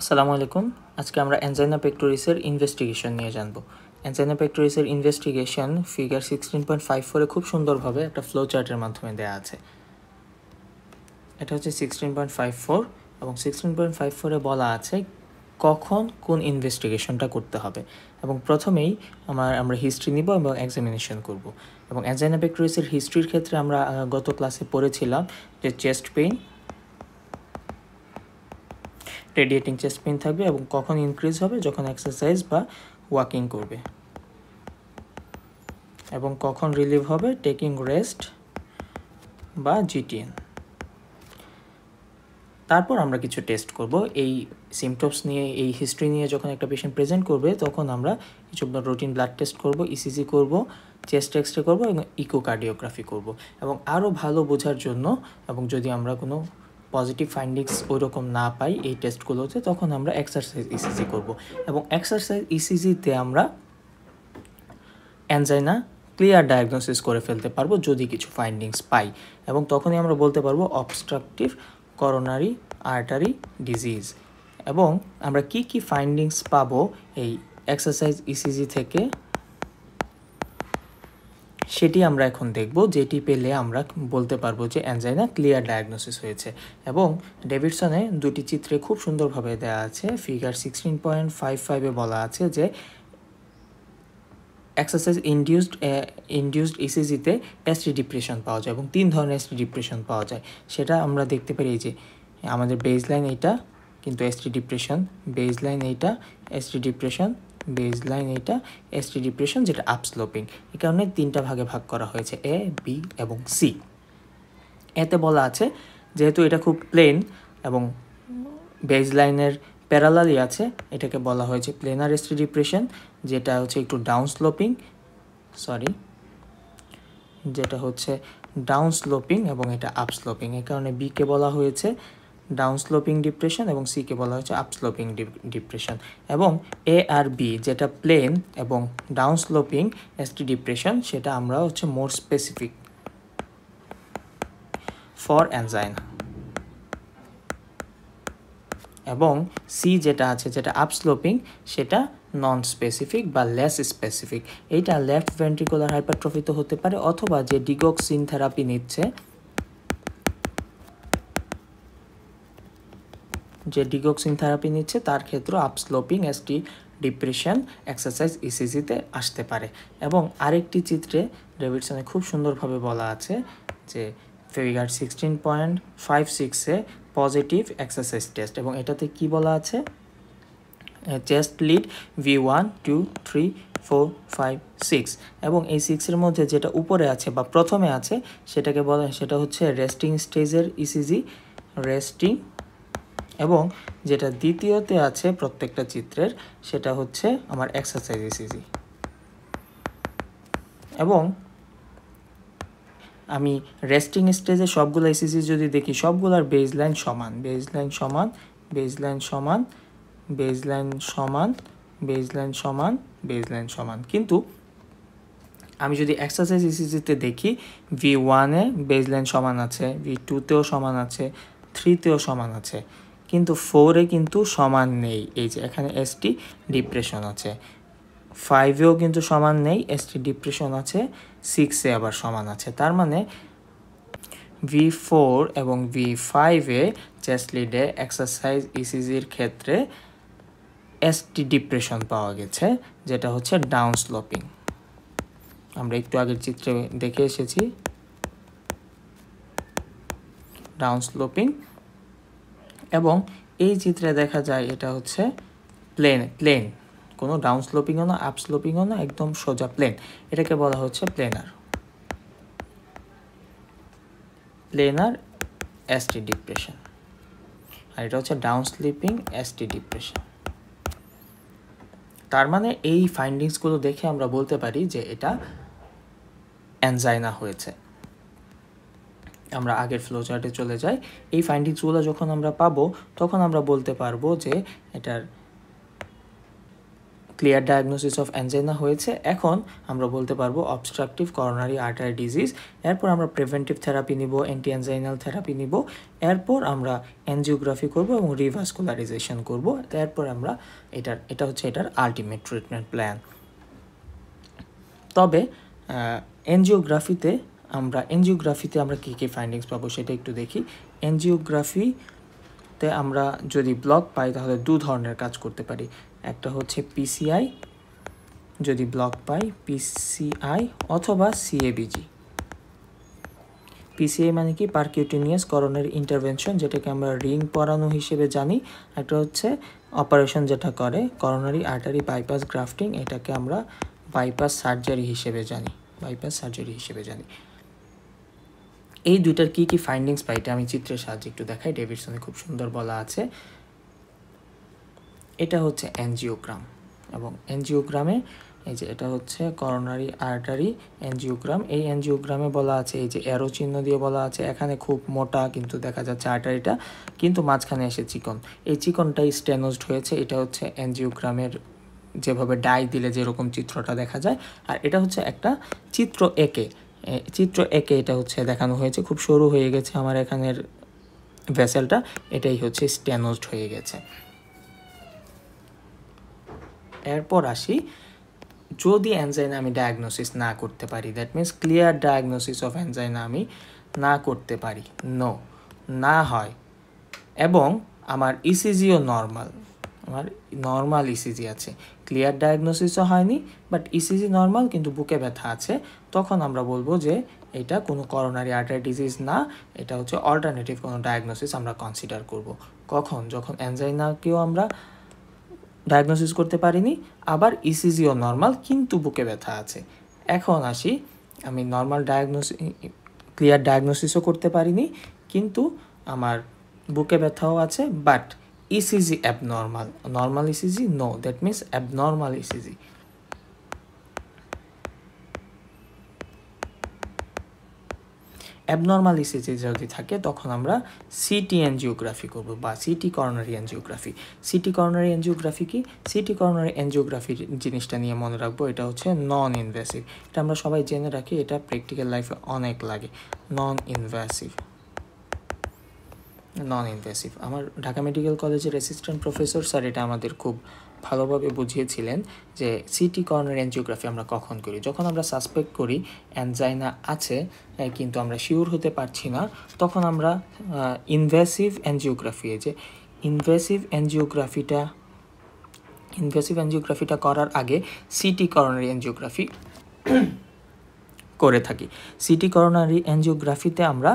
আসসালামু আলাইকুম। আজকে আমরা অ্যানজাইনা পেক্টোরিসের ইনভেস্টিগেশন নিয়ে জানব। অ্যানজাইনা পেক্টোরিসের ইনভেস্টিগেশন ফিগার 16.54 খুব সুন্দরভাবে একটা ফ্লো চার্টের মাধ্যমে দেওয়া আছে। এটা হচ্ছে 16.54 এবং 16.54 বলা আছে কখন কোন ইনভেস্টিগেশনটা করতে হবে। এবং প্রথমেই আমরা হিস্ট্রি নিব এবং এক্সামিনেশন করব। এবং অ্যানজাইনা পেক্টোরিসের হিস্ট্রির ক্ষেত্রে আমরা গত ক্লাসে পড়েছিলাম যে chest pain, radiating chest pain থাকবে এবং কখন ইনক্রিজ হবে, যখন এক্সারসাইজ বা ওয়াকিং করবে, এবং কখন রিলিভ হবে, টেকিং রেস্ট বা জিটিএন। তারপর আমরা কিছু টেস্ট করব। এই সিমটমস নিয়ে, এই হিস্ট্রি নিয়ে যখন একটা পেশেন্ট প্রেজেন্ট করবে তখন আমরা কিছু রুটিন ব্লাড টেস্ট করব, ইসিজি করব, চেস্ট এক্সরে করব এবং ইকোকার্ডিওগ্রাফি করব। এবং আরও ভালো বোঝার জন্য এবং যদি আমরা কোনো পজিটিভ ফাইন্ডিংস ওইরকম না পাই এই টেস্টগুলোতে, তখন আমরা এক্সারসাইজ ইসিজি করব। এবং এক্সারসাইজ ইসিজিতে আমরা অ্যানজাইনা ক্লিয়ার ডায়াগনোসিস করে ফেলতে পারবো যদি কিছু ফাইন্ডিংস পাই, এবং তখনই আমরা বলতে পারবো অবস্ট্রাকটিভ করোনারি আর্টারি ডিজিজ। এবং আমরা কি কি ফাইন্ডিংস পাবো এই এক্সারসাইজ ইসিজি থেকে সেটি আমরা এখন দেখব, যেটি পেলে আমরা বলতে পারবো যে অ্যানজাইনা ক্লিয়ার ডায়াগনোসিস হয়েছে। এবং ডেভিডসনে দুটি চিত্রে খুব সুন্দরভাবে দেওয়া আছে। ফিগার 16.55 বলা আছে যে এক্সারসাইজ ইনডিউসড ইসিজিতে এসটি ডিপ্রেশন পাওয়া যায় এবং 3 ধরনের এসটি ডিপ্রেশন পাওয়া যায়। সেটা আমরা দেখতে পারি যে আমাদের বেসলাইন এইটা, কিন্তু এসটি ডিপ্রেশন, বেসলাইন এইটা, এসটি ডিপ্রেশন, বেসলাইন এইটা, এসটি ডিপ্রেশন, যেটা আপস্লোপিং। এই কারণে 3টা ভাগে ভাগ করা হয়েছে, এ, বি এবং সি। এতে বলা আছে যেহেতু এটা খুব প্লেন এবং বেসলাইনের প্যারালালি আছে, এটাকে বলা হয়েছে প্লেনার এসটি ডিপ্রেশন, যেটা হচ্ছে একটু ডাউন স্লোপিং, যেটা হচ্ছে ডাউন স্লোপিং এবং এটা আপ স্লোপিং। এই কারণে বিকে বলা হয়েছে ডাউন স্লোপিং ডিপ্রেশন এবং সিকে বলা হয়েছে আপ স্লোপিং ডিপ্রেশন। এবং এ আর বি যেটা প্লেন এবং ডাউন স্লোপিং এসটি ডিপ্রেশন, সেটা আমরা হচ্ছে মোর স্পেসিফিক ফর অ্যানজাইনা। এবং সি যেটা আছে, যেটা আপস্লোপিং, সেটা নন স্পেসিফিক বা লেস স্পেসিফিক। এইটা লেফট ভেন্ট্রিকুলার হাইপারট্রফি তো হতে পারে, অথবা যে ডিগক্সিন থেরাপি নিচ্ছে, তার ক্ষেত্রে আপস্লোপিং এসটি ডিপ্রেশন এক্সারসাইজ ইসিজিতে আসতে পারে। এবং আরেকটি চিত্রে ডেভিডসনে খুব সুন্দরভাবে বলা আছে যে ফিগার 16.56 পজিটিভ এক্সারসাইজ টেস্ট, এবং এটাতে কি বলা আছে, চেস্ট লিড V1 2 3 4 5 6। এবং এই 6-এর মধ্যে যেটা উপরে আছে বা প্রথমে আছে সেটাকে বলা, সেটা হচ্ছে রেস্টিং স্টেজের ইসিজি, রেস্টিং। এবং যেটা দ্বিতীয়তে আছে প্রত্যেকটা চিত্রের, সেটা হচ্ছে আমার এক্সারসাইজ ইসিজি। এবং আমি রেস্টিং স্টেজে সবগুলো ইসিজি যদি দেখি, সবগুলোর বেসলাইন সমান, বেসলাইন সমান, বেসলাইন সমান, বেসলাইন সমান, বেসলাইন সমান, বেসলাইন সমান। কিন্তু আমি যদি এক্সারসাইজ ইসিজিতে দেখি, V1-এ বেসলাইন সমান আছে, V2-তেও সমান আছে, 3-তেও সমান আছে, কিন্তু 4-এ কিন্তু সমান নেই। এই যে এখানে এসটি ডিপ্রেশন আছে। 5-এও কিন্তু সমান নেই, এসটি ডিপ্রেশন আছে। 6-এ আবার সমান আছে। তার মানে V4 এবং V5-এ চেস্ট লিডে এক্সারসাইজ ইসিজির ক্ষেত্রে এসটি ডিপ্রেশন পাওয়া গেছে, যেটা হচ্ছে ডাউন স্লোপিং। আমরা একটু আগের চিত্রে দেখে এসেছি ডাউন স্লোপিং। এবং এই চিত্রে দেখা যায় এটা হচ্ছে প্লেন, কোনো ডাউন স্লোপিংও না, আপ স্লোপিংও না, একদম সোজা প্লেন। এটাকে বলা হচ্ছে প্লেনার এসটি ডিপ্রেশন, আর এটা হচ্ছে ডাউন স্লিপিং এসটি ডিপ্রেশন। তার মানে এই ফাইন্ডিংসগুলো দেখে আমরা বলতে পারি যে এটা অ্যানজাইনা হয়েছে। আমরা আগের ফ্লো চার্টে চলে যাই। এই ফাইন্ডিংসগুলো যখন আমরা পাবো তখন আমরা বলতে পারবো যে এটার ক্লিয়ার ডায়াগনোসিস অফ অ্যাঞ্জাইনা হয়েছে। এখন আমরা বলতে পারবো অবস্ট্রাকটিভ করোনারি আর্টারি ডিজিজ। এরপর আমরা প্রিভেন্টিভ থেরাপি নিব, অ্যান্টি অ্যাঞ্জাইনাল থেরাপি নিব। এরপর আমরা অ্যাঞ্জিওগ্রাফি করব এবং রিভাস্কুলারাইজেশন করব। এরপর আমরা এটা হচ্ছে এটার আলটিমেট ট্রিটমেন্ট প্ল্যান। তবে এনজিওগ্রাফিতে আমরা কী কী ফাইন্ডিংস পাবো সেটা একটু দেখি। এনজিওগ্রাফিতে আমরা যদি ব্লক পাই তাহলে দু ধরনের কাজ করতে পারি। একটা হচ্ছে পিসিআই, যদি ব্লক পাই পিসিআই অথবা সিএবিজি। পিসিআই মানে কি? পারকিউটেনিয়াস করোনারি ইন্টারভেনশন, যেটাকে আমরা রিং পরানো হিসেবে জানি। একটা হচ্ছে অপারেশন যেটা করে করোনারি আর্টারি বাইপাস গ্রাফটিং, এটাকে আমরা বাইপাস সার্জারি হিসেবে জানি। এই দুইটার কি কি ফাইন্ডিংস পাই এটা আমি চিত্রের সাহায্যে একটু দেখাই। ডেভিডসনে খুব সুন্দর বলা আছে। এটা হচ্ছে এনজিওগ্রাম, এবং এনজিওগ্রামে এই যে এটা হচ্ছে করোনারি আর্টারি এনজিওগ্রাম। এই এনজিওগ্রামে বলা আছে, এই যে অ্যারো চিহ্ন দিয়ে বলা আছে, এখানে খুব মোটা কিন্তু দেখা যাচ্ছে আর্টারিটা, কিন্তু মাঝখানে এসে চিকন। এই চিকনটাই স্টেনোজড হয়েছে। এটা হচ্ছে এনজিওগ্রামের যেভাবে ডাই দিলে যেরকম চিত্রটা দেখা যায়। আর এটা হচ্ছে একটা চিত্র একে এটা হচ্ছে দেখানো হয়েছে। খুব সরু হয়ে গেছে আমার এখানের ভেসেলটা, এটাই হচ্ছে স্টেনোজড হয়ে গেছে। এরপর আসি, যদি অ্যানজাইনা আমি ডায়াগনোসিস না করতে পারি, that means clear diagnosis of angina আমি না করতে পারি, না হয়, এবং আমার ইসিজিও নর্মাল ইসিজি আছে, ক্লিয়ার ডায়াগনোসিসও হয়নি বাট ইসিজি নর্মাল কিন্তু বুকে ব্যথা আছে, তখন আমরা বলবো যে এটা কোনো করোনারি আর্টারি ডিজিজ না, এটা হচ্ছে অল্টারনেটিভ কোনো ডায়াগনোসিস আমরা কনসিডার করব। কখন? যখন অ্যানজাইনাকেও আমরা ডায়াগনোসিস করতে পারিনি, আবার ইসিজিও নর্মাল কিন্তু বুকে ব্যথা আছে। এখন আসি, আমি ক্লিয়ার ডায়াগনোসিসও করতে পারিনি কিন্তু আমার বুকে ব্যথাও আছে, but ECG abnormal. Normal ECG no, that means abnormal ECG. Abnormal ECG যদি থাকে তখন আমরা সিটি এনজিওগ্রাফি করব বা CT coronary angiography. CT coronary angiography কি? সিটি করোনারি এনজিওগ্রাফি জিনিসটা নিয়ে মনে রাখবো, এটা হচ্ছে নন ইনভেসিভ। এটা আমরা সবাই জেনে রাখি, এটা প্র্যাকটিক্যাল লাইফে অনেক লাগে। Non invasive. আমার ঢাকা মেডিকেল কলেজের অ্যাসিস্ট্যান্ট প্রফেসর স্যার এটা আমাদের খুব ভালোভাবে বুঝিয়েছিলেন যে সিটি করোনারি এনজিওগ্রাফি আমরা কখন করি। যখন আমরা সাসপেক্ট করি অ্যানজাইনা আছে কিন্তু আমরা শিওর হতে পারছি না, তখন আমরা ইনভেসিভ এনজিওগ্রাফিটা করার আগে সিটি করোনারি এনজিওগ্রাফি করে থাকি। সিটি করোনারি এনজিওগ্রাফিতে আমরা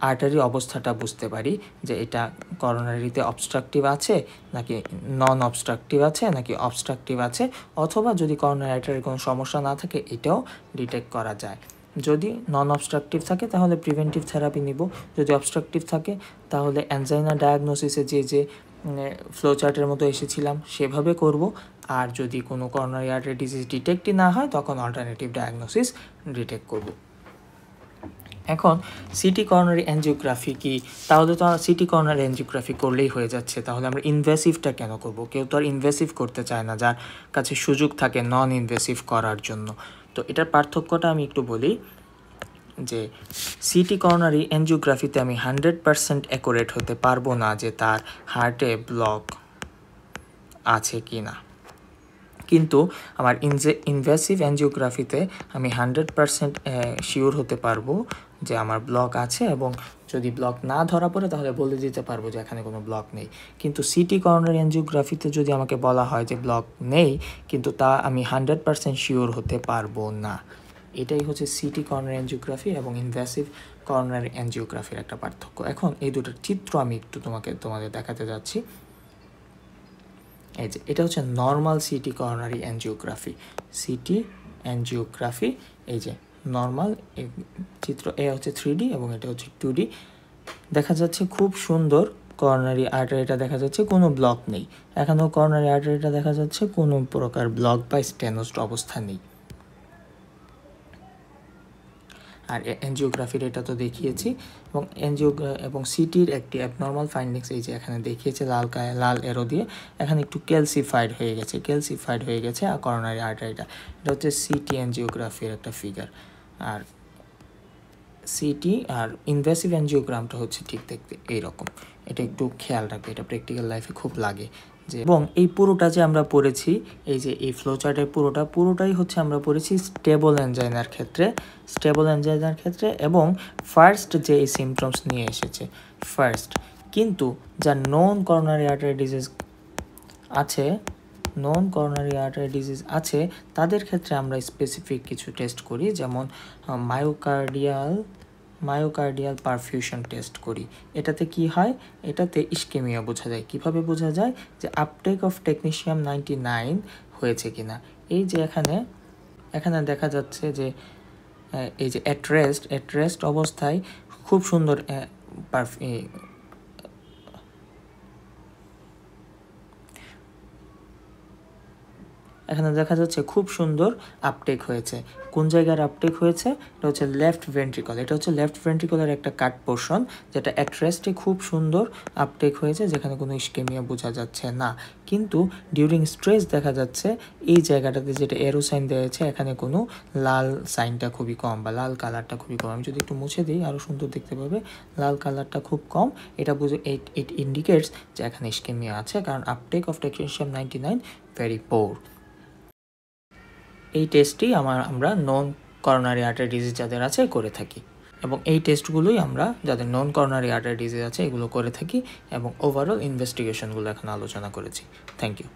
আর্টারি অবস্থাটা বুঝতে পারি যে এটা করোনারিতে অবস্ট্রাকটিভ আছে নাকি নন অবস্ট্রাকটিভ আছে নাকি অবস্ট্রাকটিভ আছে, অথবা যদি করোনারি আর্টারির কোনো সমস্যা না থাকে এটাও ডিটেক্ট করা যায়। যদি নন অবস্ট্রাকটিভ থাকে তাহলে প্রিভেন্টিভ থেরাপি নিব, যদি অবস্ট্রাকটিভ থাকে তাহলে অ্যানজাইনা ডায়াগনোসিসে যে ফ্লোচার্টের মতো এসেছিলাম সেভাবে করব। আর যদি কোনো করোনারি আর্টারি ডিজিজ ডিটেক্টই না হয় তখন অল্টারনেটিভ ডায়াগনোসিস ডিটেক্ট করব। এখন সিটি করোনারি এনজিওগ্রাফি কি? তাহলে তো সিটি করোনারি এনজিওগ্রাফি করলেই হয়ে যাচ্ছে, তাহলে আমরা ইনভেসিভটা কেন করব? কেউ তো আর ইনভেসিভ করতে চায় না যার কাছে সুযোগ থাকে নন ইনভেসিভ করার জন্য। তো এটার পার্থক্যটা আমি একটু বলি যে সিটি করোনারি এনজিওগ্রাফিতে আমি 100% অ্যাকুরেট হতে পারবো না যে তার হার্টে ব্লক আছে কি না, কিন্তু আমার ইনভেসিভ এনজিওগ্রাফিতে আমি 100% শিওর হতে পারবো যে আমার ব্লক আছে, এবং যদি ব্লক না ধরা পড়ে তাহলে বলে দিতে পারবো যে এখানে কোনো ব্লক নেই। কিন্তু সিটি করোনারি এনজিওগ্রাফিতে যদি আমাকে বলা হয় যে ব্লক নেই, কিন্তু তা আমি 100% শিওর হতে পারবো না। এটাই হচ্ছে সিটি করোনারি এনজিওগ্রাফি এবং ইনভেসিভ করোনারি এনজিওগ্রাফির একটা পার্থক্য। এখন এই দুটোর চিত্র আমি একটু তোমাদের দেখাতে যাচ্ছি। এই যে এটা হচ্ছে নর্মাল সিটি করোনারি এনজিওগ্রাফি, এই যে নর্মাল চিত্র এ হচ্ছে 3D এবং এটা হচ্ছে 2D। দেখা যাচ্ছে খুব সুন্দর করোনারি আর্টারিটা দেখা যাচ্ছে, কোনো ব্লক নেই। এখানেও করোনারি আর্টারিটা দেখা যাচ্ছে, কোনো প্রকার ব্লক বা স্টেনোজড অবস্থা নেই। আর এনজিওগ্রাফির এটা তো দেখিয়েছি, এবং এবং সিটির একটি অ্যাবনর্মাল ফাইন্ডিংস এই যে এখানে দেখিয়েছে লাল এরো দিয়ে, এখানে একটু ক্যালসিফাইড হয়ে গেছে আর করোনারি আর্টারিটা। এটা হচ্ছে সিটি এনজিওগ্রাফির একটা ফিগার। আর সিটি আর ইনভেসিভ এনজিওগ্রামটা হচ্ছে ঠিক দেখতে এইরকম। এটা একটু খেয়াল রাখবে, এটা প্র্যাকটিক্যাল লাইফে খুব লাগে যে। এবং এই পুরোটা যে আমরা পড়েছি, এই যে এই ফ্লোচার্টের পুরোটাই হচ্ছে আমরা পড়েছি স্টেবল এনজাইনার ক্ষেত্রে, এবং ফার্স্ট যে এই সিমটমস নিয়ে এসেছে ফার্স্ট। কিন্তু যা নন করোনারি আর্টারি ডিজিজ আছে তাদের ক্ষেত্রে আমরা স্পেসিফিক কিছু টেস্ট করি, যেমন মায়োকার্ডিয়াল পারফিউশন টেস্ট করি। এটাতে কি হয়, এটাতে ইস্কেমিয়া বোঝা যায়। কিভাবে বোঝা যায়, যে আপটেক অফ টেকনিশিয়াম 99 হয়েছে কিনা। এই যে এখানে দেখা যাচ্ছে যে এই যে অ্যাট্রেস্ট অবস্থায় খুব সুন্দর এখানে দেখা যাচ্ছে খুব সুন্দর আপটেক হয়েছে। কোন জায়গার আপটেক হয়েছে, এটা হচ্ছে লেফট ভেন্ট্রিকলের একটা কাট পোর্শন, যেটা অ্যাট্রেস্টে খুব সুন্দর আপটেক হয়েছে, যেখানে কোনো ইস্কেমিয়া বোঝা যাচ্ছে না। কিন্তু ডিউরিং স্ট্রেস দেখা যাচ্ছে এই জায়গাটাতে যেটা এরো সাইন দেওয়া হয়েছে, এখানে কোনো লাল সাইনটা খুবই কম বা লাল কালারটা খুবই কম। আমি যদি একটু মুছে দিই আরও সুন্দর দেখতে পাবে, লাল কালারটা খুব কম। এটা বুঝে ইট ইন্ডিকেটস যে এখানে ইস্কেমিয়া আছে, কারণ uptake of technetium 99 very poor. এই টেস্টটি আমরা নন করোনারি আর্টারি ডিজিজ যাদের আছে করে থাকি, এবং এই টেস্টগুলোই আমরা যাদের নন করোনারি আর্টারি ডিজিজ আছে এগুলো করে থাকি, এবং ওভারঅল ইনভেস্টিগেশনগুলো এখন আলোচনা করেছি। Thank you.